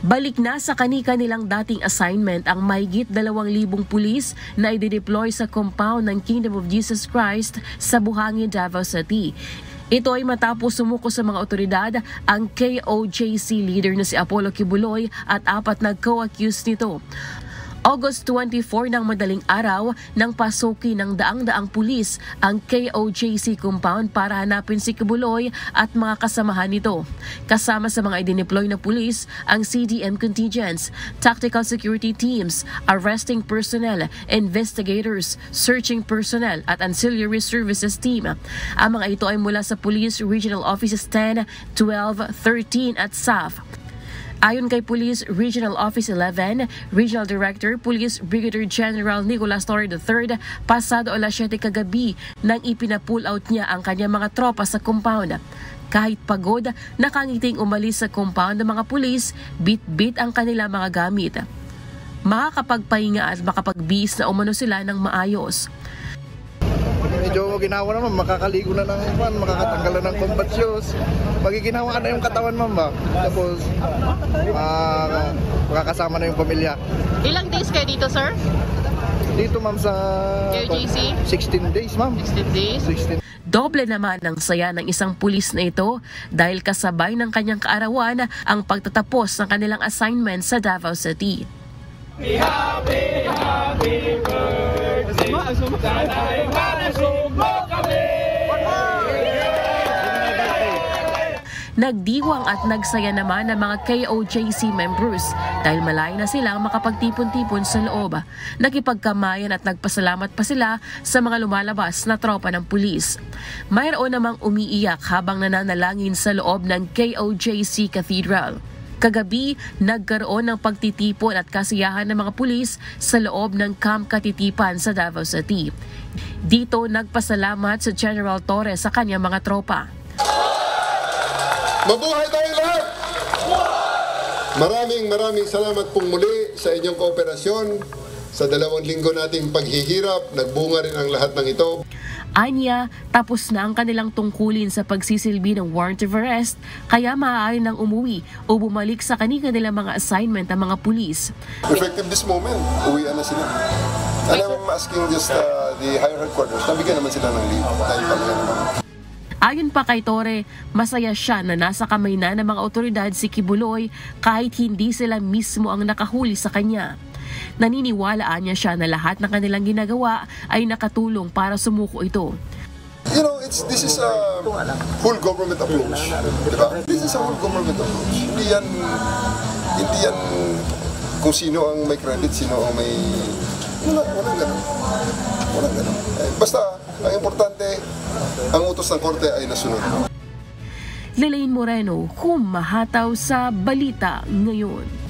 Balik na sa kani-kanilang dating assignment ang mahigit 2,000 pulis na i-deploy sa compound ng Kingdom of Jesus Christ sa Buhangin, Davao City. Ito ay matapos sumuko sa mga otoridad ang KOJC leader na si Apollo Kibuloy at 4 na co-accused nito. August 24 ng madaling araw nang pasukin ng daang-daang pulis ang KOJC compound para hanapin si Kibuloy at mga kasamahan nito. Kasama sa mga idineploy na pulis ang CDM contingents, tactical security teams, arresting personnel, investigators, searching personnel at ancillary services team. Ang mga ito ay mula sa Police Regional Offices 10, 12, 13 at SAF. Ayon kay Police Regional Office 11, Regional Director Police Brigadier General Nicolas Torre III, pasado alas 7 kagabi nang ipina-pull out niya ang kanyang mga tropa sa compound. Kahit pagod, nakangiting umalis sa compound ng mga pulis, bit-bit ang kanilang mga gamit. Makakapagpahinga at makapagbihis na umano sila ng maayos. Medyo ginawa naman, makakaligo na ng pan, makakatanggal na ng combat shoes. Magiginawa na yung katawan, ma'am, ba? Tapos, makakasama na yung pamilya. Ilang days kayo dito, sir? Dito, ma'am, sa KOJC? 16 days, ma'am. 16 days? 16. Doble naman ang saya ng isang pulis na ito dahil kasabay ng kanyang kaarawan ang pagtatapos ng kanilang assignment sa Davao City. Happy birthday! Sana'y malusog mo kami! Nagdiwang at nagsaya naman ang mga KOJC members dahil malay na silang makapagtipon-tipon sa loob. Nakipagkamayan at nagpasalamat pa sila sa mga lumalabas na tropa ng pulis. Mayroon namang umiiyak habang nananalangin sa loob ng KOJC Cathedral. Kagabi, nagkaroon ng pagtitipon at kasiyahan ng mga pulis sa loob ng Camp Katitipan sa Davao City. Dito, nagpasalamat sa General Torre sa kanyang mga tropa. Mabuhay tayong lahat! Maraming salamat pong muli sa inyong kooperasyon. Sa 2 linggo nating paghihirap, nagbunga rin ang lahat ng ito. Anya, tapos na ang kanilang tungkulin sa pagsisilbi ng warrant of arrest, kaya maaari nang umuwi o bumalik sa kanilang mga assignment ang mga pulis. Effective this moment, uwian na sila. And I'm asking just the higher headquarters, nabigyan naman sila ng leave. Dahil kami naman. Ayon pa kay Torre, masaya siya na nasa kamay na ng mga otoridad si Kibuloy kahit hindi sila mismo ang nakahuli sa kanya. Naniniwalaan niya siya na lahat ng kanilang ginagawa ay nakatulong para sumuko ito. You know, this is a whole government approach. Diba? This is a whole government approach. Hindi yan kung sino ang may credit, sino ang may... Walang ganun. Basta, ang importante, ang utos ng korte ay nasunod. Lelaine Moreno, Humahataw sa Balita Ngayon.